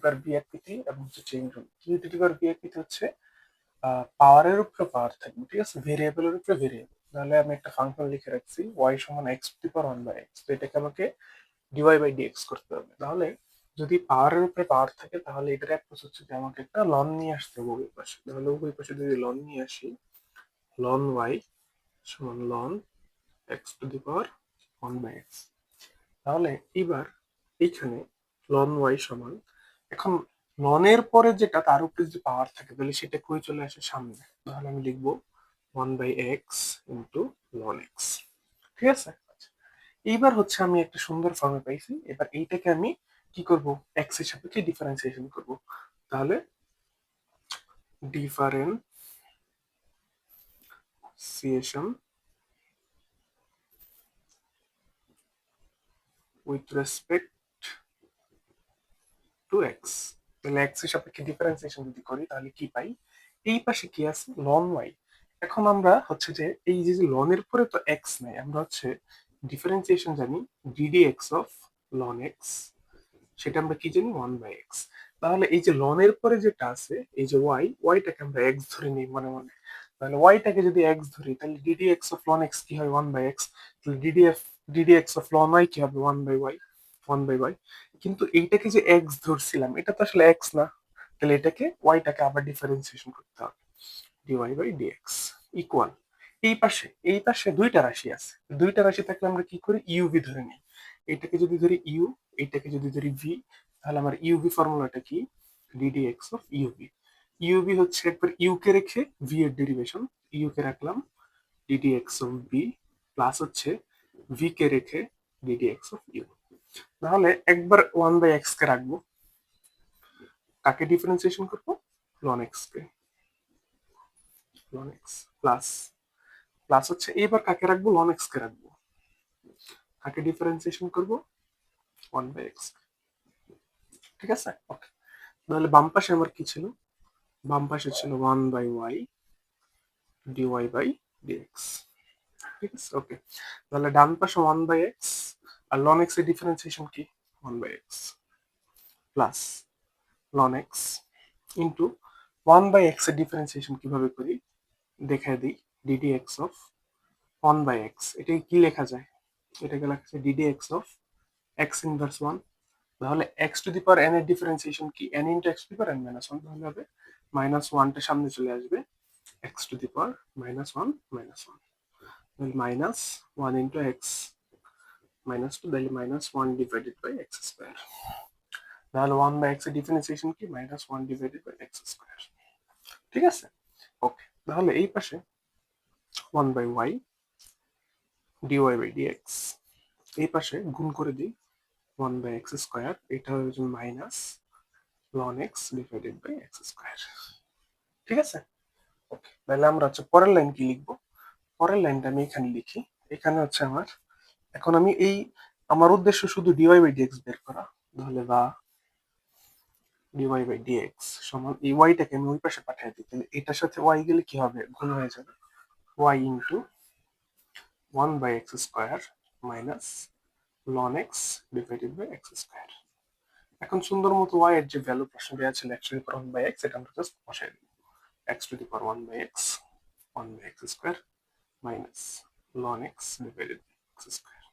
পাওয়ার v আকৃতি এবং হচ্ছে chain rule. U to the power v আকৃতি হচ্ছে পাওয়ারের উপরে পাওয়ার থাকবে, ঠিক আছে, ভেরিয়েবলের উপরে ভেরিয়েবল। তাহলে আমি একটা ফাংশন লিখে রাখছি ওয়াই সমান x to the power one by x, তো এটাকে আমাকে ডিওয়াই বাই ডিএক্স করতে হবে। তাহলে যদি পাওয়ারের উপরে পাওয়ার থাকে তাহলে এটার অ্যাপ্রোচ হচ্ছে যে আমাকে একটা লন নিয়ে আসতে হবে উভয় পাশে। তাহলে উভয় পাশে যদি লন নিয়ে আসি, লন ওয়াই সমান ln x to the power one by x. তাহলে এবার এইখানে লন ওয়াই সমান, এখন লনের পরে যেটা তার উপরে যদি পাওয়ার থাকে তাহলে সেটা কই চলে আসে সামনে, তাহলে আমি লিখবো one by x into ln x, ঠিক আছে। আচ্ছা, এইবার হচ্ছে আমি একটা সুন্দর ফর্মে পাইছি। এবার এইটাকে আমি কি করব, এক্স এর সাপেক্ষে ডিফারেন্সিয়েশন করব। তাহলে differentiation with respect to x, তাহলে এক্স এর সাপেক্ষে ডিফারেন্সিয়েশন যদি করি তাহলে কি পাই, এই পাশে কি আছে লন ওয়াই। এখন আমরা হচ্ছে যে এই যে লনের পরে তো এক্স নাই, আমরা হচ্ছে ডিফারেন্সিয়েশন জানি DD x of ln x, সেটা আমরা কি জানি ওয়ান বাই এক্স। তাহলে এই যে লনের পরে যেটা আছে এই যে ওয়াই, ওয়াইটাকে আমরা এক্স ধরে নিই মনে মনে। তাহলে ওয়াইটাকে যদি এক্স ধরি তাহলে d d x of ln x কি হয় ওয়ান বাই এক্স, তাহলে d d x of ln y কি হবে one by y, one by y. কিন্তু এইটাকে যে এক্স ধরছিলাম এটা তো আসলে এক্স না, তাহলে এটাকে ওয়াইটাকে আবার ডিফারেন্সিয়েশন করতে হবে, ডিওয়াই বাই ডিএক্স ইকুয়াল, এই পাশে দুইটা রাশি আছে, দুইটা রাশি থাকলে আমরা কি করি ইউভি ধরে নিই। এইটাকে যদি ধরি ইউ, এইটাকে যদি ধরি ভি, তাহলে আমার ইউভি ফর্মুলাটা কি, DD x of UV. UV হচ্ছে একবার ইউ কে রেখে ভি এর ডেরিভেশন, ইউ কে রাখলাম DD x of V, plus হচ্ছে ভি কে রেখে ডিডি এক্স অফ ইউ। তাহলে একবার ওয়ান বাই এক্স কে রাখবো, কাকে ডিফারেন্সিয়েশন করবো, লন এক্স কে, লন এক্স প্লাস, প্লাস হচ্ছে এবার কাকে রাখবো লন এক্স কে রাখবো, কাকে ডিফারেন্সিয়েশন করবো ওয়ান বাই এক্স, ঠিক আছে ওকে। তাহলে বাম পাশে আমার কি ছিল, বাম পাশে ছিল one by y d y by d x, ঠিক আছে ওকে। তাহলে ডান পাশে ওয়ান বাই এক্স আর লন এক্স এর ডিফারেন্সিয়েশন কি one by x plus ln x into one by x এর ডিফারেন্সিয়েশন কিভাবে করি দেখাই দিই, d d x of one by x, এটাকে কি লেখা যায়, এটাকে লেখা যায় d d x of x inverse one. তাহলে x to the power n এর ডিফারেন্সিয়েশন কি N into x to the power n minus one, তাহলে হবে মাইনাস ওয়ানটা সামনে চলে আসবে, x to the power minus one minus one, তাহলে minus one into x minus two, তাহলে minus one divided by x square. তাহলে ওয়ান বাই এক্স এর ডিফারেন্সিয়েশন কি minus one divided by x square, ঠিক আছে ওকে। তাহলে এই পাশে one by y d y by d x, এই পাশে গুণ করে দিই ওয়ান বাই এক্স স্কোয়ার, এটা হচ্ছে minus ln x divided by x square, ঠিক আছে ওকে। তাহলে আমরা হচ্ছে পরের লাইন কি লিখবো, পরের লাইনটা আমি এখানে লিখি। এখানে হচ্ছে আমার, এখন আমি এই আমার উদ্দেশ্য শুধু ডিওয়াই বাই ডিএক্স বের করা, তাহলে বা ডিওয়াই বাই ডিএক্স সমান এই ওয়াইটাকে আমি ওই পাশে পাঠিয়ে দিই, তাহলে এটার সাথে ওয়াই গেলে কি হবে গুণ হয়ে যাবে, y into one by x square minus ln x divided by x square. এখন সুন্দর মতো ওয়াই এর যে ভ্যালু প্রশ্ন দেওয়া ছিল x to the power one by x, এটা আমরা জাস্ট বসাই দিব, x to the power one by x, one by x square minus ln x divided by x square,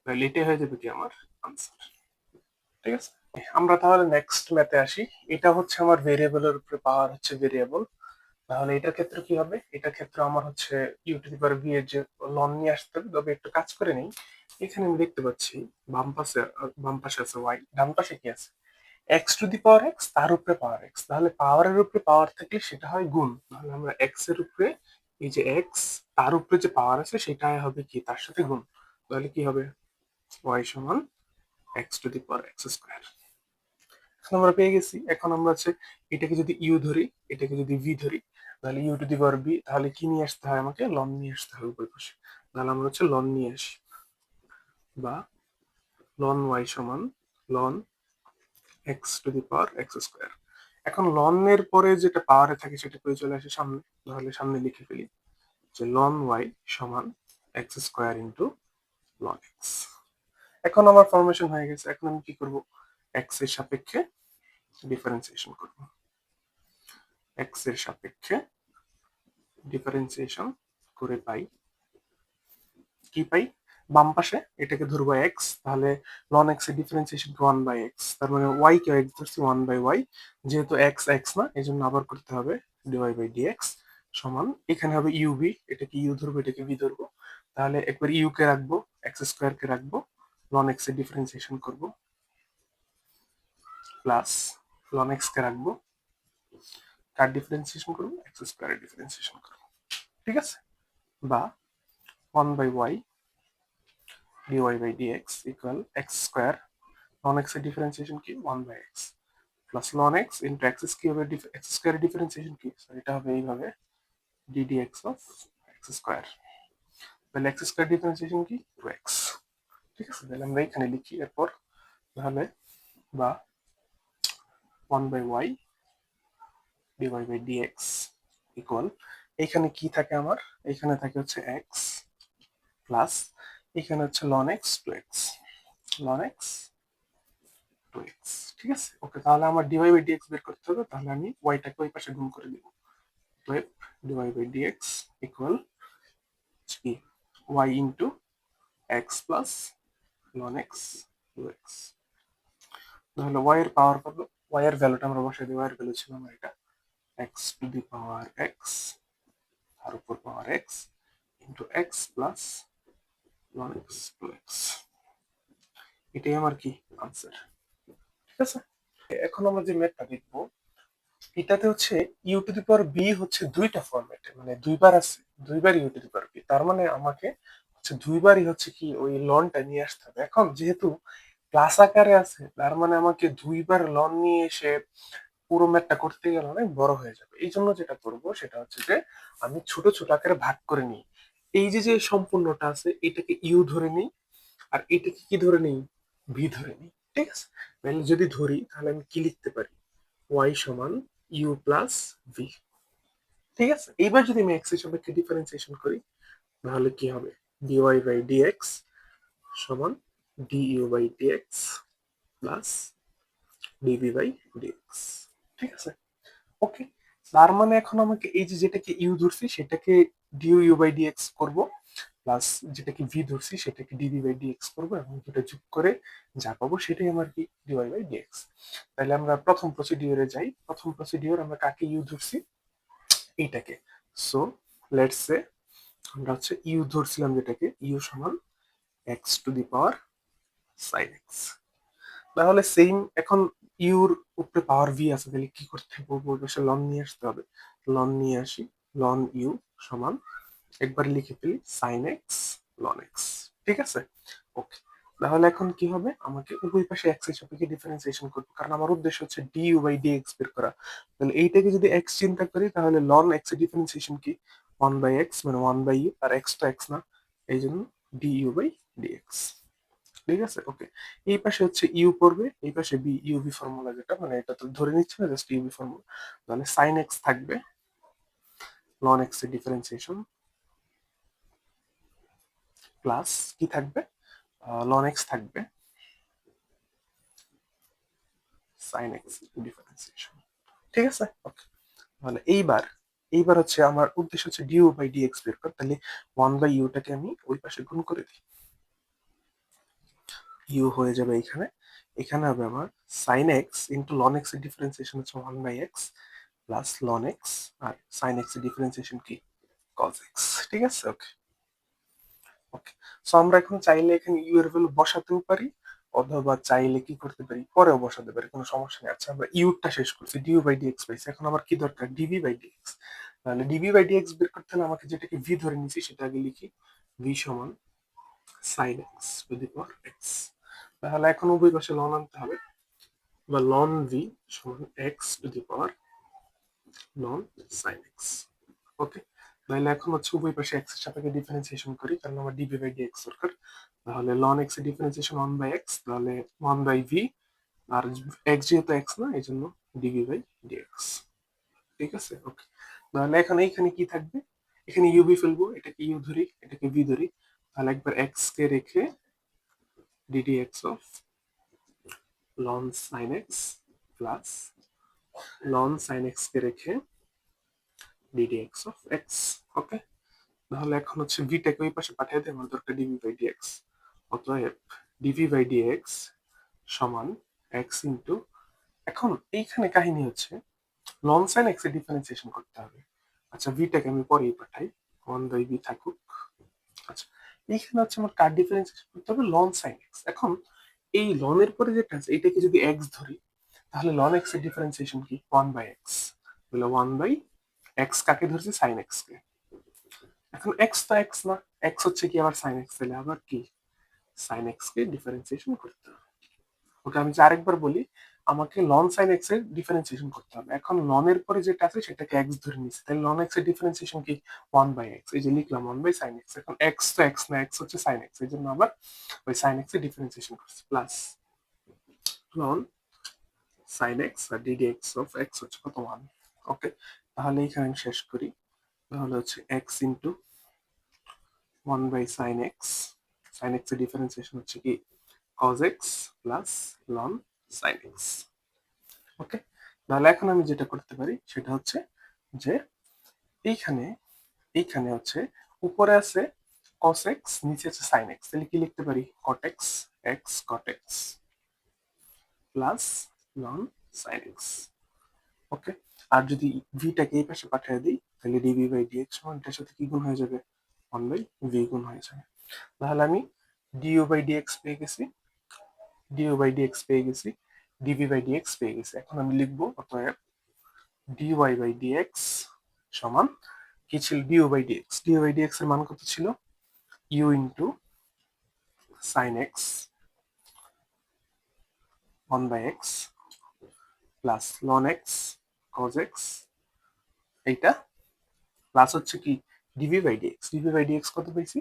তাহলে এটাই হয়ে যাবে কি আমার আনসার, ঠিক আছে। আমরা তাহলে নেক্সট ম্যাথে আসি। এটা হচ্ছে আমার ভেরিয়েবলের উপরে পাওয়ার হচ্ছে ভেরিয়েবল, তাহলে এটার ক্ষেত্রে কি হবে, এটার ক্ষেত্রে আমার হচ্ছে u to the power v এর যে লন নিয়ে আসতে হবে। তবে একটু কাজ করে নেই, এখানে আমি দেখতে পাচ্ছি বাম পাশে আছে ওয়াই, ডান পাশে কি আছে x to the power x, তার উপরে পাওয়ার এক্স, তাহলে পাওয়ারের উপরে পাওয়ার থাকলে সেটা হয় গুণ, তাহলে আমরা এক্স এর উপরে এই যে এক্স তার উপরে যে পাওয়ার আছে সেটা হবে কি তার সাথে গুণ, তাহলে কি হবে ওয়াই সমান x to the power x square. এখন আমরা পেয়ে গেছি, এখন আমরা হচ্ছে এটাকে যদি ইউ ধরি, এটাকে যদি ভি ধরি, তাহলে u to the power v, তাহলে কি নিয়ে আসতে হয় আমাকে লন নিয়ে আসতে হবে উপর পাশে, তাহলে আমরা হচ্ছে লন নিয়ে আসি, বা লন ওয়াই সমান ln x to the power x square. এখন লন এর পরে যেটা পাওয়ারে থাকে সেটা করে চলে আসে সামনে, তাহলে সামনে লিখে ফেলি যে লন ওয়াই সমান x square into ln x. এখন আমার ফরমেশন হয়ে গেছে, এখন আমি কি করব এক্স এর সাপেক্ষে ডিফারেন্সিয়েশন করব, এক্স এর সাপেক্ষে ডিফারেন্সিয়েশন করে পাই, কি পাই, বাম পাশে এটাকে ধরবো এক্স, তাহলে লন এক্স এর ডিফারেন্সিয়েশন ওয়ান বাই এক্স, তার মানে ওয়াই কে এক্স ধরছি ওয়ান বাই ওয়াই, যেহেতু এক্স এক্স না এই জন্য আবার করতে হবে ডিওয়াই বাই ডিএক্স সমান, এখানে হবে ইউবি, এটাকে ইউ ধরবো এটাকে ভি ধরবো, তাহলে একবার ইউ কে রাখবো, এক্স স্কোয়ার কে রাখবো, লন এক্স এর ডিফারেন্সিয়েশন করবো, প্লাস লন এক্স কে রাখবো, কার ডিফারেন্সিয়েশন করবো, এক্স স্কোয়ারের ডিফারেন্সিয়েশন করবো, ঠিক আছে, বা one by y dy by dx equal x square, ln x এর ডিফারেন্সিয়েশন কি 1 by x plus ln x into x কি হবে, x স্কয়ারের ডিফারেন্সিয়েশন কি, সো এটা হবে এইভাবে ddx অফ x স্কয়ার, তাহলে x স্কয়ার ডিফারেন্সিয়েশন কি 2x, ঠিক আছে, তাহলে আমরা এখানে লিখি এরপর, তাহলে বা 1 by y dy by dx equal, এখানে কি থাকে আমার, এখানে থাকে হচ্ছে x প্লাস এখানে হচ্ছে ln x 2x, ln x 2x, ঠিক আছে, ওকে, তাহলে আমার dy বাই dx বের করতে হবে, তাহলে আমি y টাকে ওই পাশে গুণ করে দিব, অতএব dy বাই dx ইকুয়াল কি y into x plus ln x 2x, তাহলে y এর পাওয়ার কত, y এর ভ্যালুটা আমরা বসাই দিই, y এর ভ্যালু ছিল আমার এটা x two the power x, তার উপর পাওয়ার x into x plus ln x 2x, এটাই আমার কি আনসার, ঠিক আছে। এখন আমরা যে ম্যাথটা দেখবো, এটাতে হচ্ছে u to the power v হচ্ছে দুইটা ফরম্যাটে, মানে দুইবার আছে, দুইবার u to the power v, তার মানে আমাকে হচ্ছে দুইবারই হচ্ছে কি ওই লনটা নিয়ে আসতে হবে। এখন যেহেতু ক্লাস আকারে আছে, তার মানে আমাকে দুইবার লন নিয়ে এসে পুরো ম্যাথটা করতে গেলে অনেক বড় হয়ে যাবে, এই জন্য যেটা করব সেটা হচ্ছে যে আমি ছোট ছোট আকারে ভাগ করে নিই, এই যে যে সম্পূর্ণটা আছে এটাকে ইউ ধরে নিই, আর এটাকে কি ধরে নিই, ভি ধরে নিই, ঠিক আছে, তাহলে যদি ধরি তাহলে আমি কি লিখতে পারি, y সমান ইউ প্লাস ভি, ঠিক আছে, এইবার যদি আমি এক্স এর সাপেক্ষে ডিফারেন্সিয়েশন করি তাহলে কি হবে, dy বাই dx সমান du by dx plus dv by dx, ঠিক আছে, ওকে, তার মানে এখন আমাকে এই যে যেটাকে ইউ ধরছি সেটাকে ডিউ ইউ বাই ডিএক্স করবো, প্লাস যেটাকে ভি ধরছি সেটাকে ডিভি বাই ডিএক্স করবো, এবং দুটো যোগ করে যা পাবো সেটাই আমার কি ডিওয়াই বাই ডিএক্স। তাহলে আমরা প্রথম প্রসিডিওরে যাই, প্রথম প্রসিডিওর আমরা কাকে ইউ ধরছি, এইটাকে, সো লেটস সে আমরা হচ্ছে ইউ ধরছিলাম যেটাকে, ইউ সমান x to the power sine x, তাহলে সেম এখন ইউর উপরে পাওয়ার ভি আছে, তাহলে কি করতে হবে, ওই পাশে লন নিয়ে আসতে হবে, লন নিয়ে আসি, লন ইউ সমান একবার লিখে ফেলি সাইন এক্স লন এক্স, ঠিক আছে, ওকে, তাহলে এখন কি হবে, আমাকে উভয় পাশে এক্স এর সাপেক্ষে ডিফারেন্সিয়েশন করবো, কারণ আমার উদ্দেশ্য হচ্ছে ডিইউ বাই ডিএক্স বের করা, তাহলে এইটাকে যদি এক্স চিন্তা করি তাহলে লন এক্স এর ডিফারেন্সিয়েশন কি ওয়ান বাই এক্স, মানে ওয়ান বাই ইউ, আর এক্স তো এক্স না, এই জন্য ডিইউ বাই ডিএক্স, ঠিক আছে, ওকে, এই পাশে হচ্ছে ইউ পড়বে, এই পাশে বি ইউবি ফর্মুলা, যেটা মানে এটা তো ধরে নিচ্ছে না, জাস্ট ইউবি ফর্মুলা, তাহলে সাইন এক্স থাকবে, লন এক্স এর ডিফারেন্সিয়েশন প্লাস কি থাকবে, লন এক্স থাকবে সাইন এক্স ডিফারেন্সিয়েশন, ঠিক আছে, ওকে, তাহলে এইবার হচ্ছে আমার উদ্দেশ্য হচ্ছে ডিউ বাই ডিএক্স বের কর, তাহলে ওয়ান বাই ইউটাকে আমি ওই পাশে গুণ করে দিই, ইউ হয়ে যাবে এখানে, এখানে হবে আমার sine x into ln x এর ডিফারেন্সিয়েশন হচ্ছে one by x plus ln x, আর সাইন এক্স এর ডিফারেন্সিয়েশন কি কজ এক্স, ঠিক আছে, ওকে, ওকে, সো আমরা এখন চাইলে এখানে ইউ এর ভ্যালু বসাতেও পারি, অথবা চাইলে কি করতে পারি পরেও বসাতে পারি, কোনো সমস্যা নেই। আচ্ছা, আমরা ইউটা শেষ করছি, ডিউ বাই ডিএক্স পাইছি, এখন আমার কি দরকার, ডিভি বাই ডিএক্স, তাহলে ডিভি বাই ডিএক্স বের করতে হলে আমাকে যেটাকে ভি ধরে নিয়েছি সেটা আগে লিখি, ভি সমান sine x to the power x, তাহলে এখন উভয় পাশে লন আনতে হবে, বা লন ভি সমান x to the power ln sine x, okay, তাহলে এখন হচ্ছে উভয় পাশে এক্স এর সাপেক্ষে ডিফারেন্সিয়েশন করি, কারণ আমার ডিভি বাই ডিএক্স দরকার, তাহলে লন এক্স এর ডিফারেন্সিয়েশন ওয়ান বাই এক্স, তাহলে ওয়ান বাই ভি, আর এক্স যেহেতু এক্স না এই জন্য ডিভি বাই ডিএক্স, ঠিক আছে, ওকে, তাহলে এখন এইখানে কি থাকবে, এখানে ইউবি ফেলবো, এটাকে ইউ ধরি এটাকে ভি ধরি, তাহলে একবার এক্স কে রেখে d d x of ln sine x plus ln sine x কে রেখে ডিডিএক্স অফ এক্স। ওকে, তাহলে এখন হচ্ছে ভিটাকে ওই পাশে পাঠিয়ে দেয়, আমার দরকার ডিভি বাই ডিএক্স। অতএব ডিভি বাই ডিএক্স সমান এক্স ইন্টু, এখন এইখানে কাহিনী হচ্ছে লন সাইন এক্স এর ডিফারেন্সিয়েশন করতে হবে। আচ্ছা ভিটাকে আমি পরেই পাঠাই, ওয়ান বাই বি থাকুক। আচ্ছা এইখানে হচ্ছে আমার কার ডিফারেন্সিয়েশন করতে হবে, লন সাইন এক্স। এখন এই লনের পরে যেটা আছে এটাকে যদি এক্স ধরি, তাহলে লন এক্স এর ডিফারেন্সিয়েশন কি, ওয়ান বাই এক্স। তাহলে ওয়ান বাই এক্স কাকে ধরছি, সাইন এক্স কে। এখন এক্স তো এক্স না, এক্স হচ্ছে কি আবার সাইন এক্স, তাহলে আবার কি সাইন এক্স কে ডিফারেন্সিয়েশন করতে হবে। ওকে আমি যে আরেকবার বলি, আমাকে লন সাইন এক্স এর ডিফারেন্সিয়েশন করতে হবে। এখন লন এর পরে যেটা আছে সেটাকে এক্স ধরে নিচ্ছি, তাহলে লন এক্স এর ডিফারেন্সিয়েশন কি, ওয়ান বাই এক্স। এই যে লিখলাম ওয়ান বাই সাইন এক্স। এখন এক্স তো এক্স না, এক্স হচ্ছে সাইন এক্স, এই জন্য আবার ওই সাইন এক্স এর ডিফারেন্সিয়েশন করছি, প্লাস লন সাইন এক্স আর ডিডি এক্স অফ এক্স হচ্ছে কত, ওয়ান। ওকে, তাহলে এখানে আমি শেষ করি, তাহলে হচ্ছে x into one by sine x, sine x এর ডিফারেন্সিয়েশন হচ্ছে কি cos x plus ln sin x। Okay, তাহলে এখন আমি যেটা করতে পারি সেটা হচ্ছে যে এইখানে এইখানে হচ্ছে উপরে আছে cos x, নিচে আছে sin x, তাহলে কি লিখতে পারি, cot x x cot x plus ln sin x। ওকে, আর যদি ভিটাকে এই পাশে পাঠিয়ে দিই, তাহলে ডিভি বাই ডিএক্স সমান এটার সাথে কি গুণ হয়ে যাবে, ওয়ান বাই ভি গুণ হয়ে যাবে। তাহলে আমি ডিইউ বাই ডিএক্স পেয়ে গেছি, ডিইউ বাই ডিএক্স পেয়ে গেছি, ডিভি বাই ডিএক্স পেয়ে গেছি। এখন আমি লিখবো অতএব ডিওয়াই বাই ডিএক্স সমান কি ছিল, d u by d x. D u by d x এর মান কত ছিল, u into sine x one by x plus ln x cos x, এইটা প্লাস হচ্ছে কি d v by d x. D v by d x কত পেয়েছি,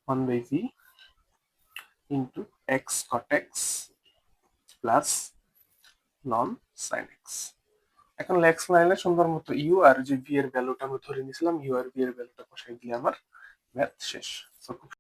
one by v into x cot x plus ln sine x. এখন লেক্স লাইনে সুন্দর মতো ইউ আর যে ভি এর ভ্যালুটা আমি ধরে নিয়েছিলাম, ইউ আর ভি এর ভ্যালুটা বসাই দিলে আমার ম্যাথ শেষ। So,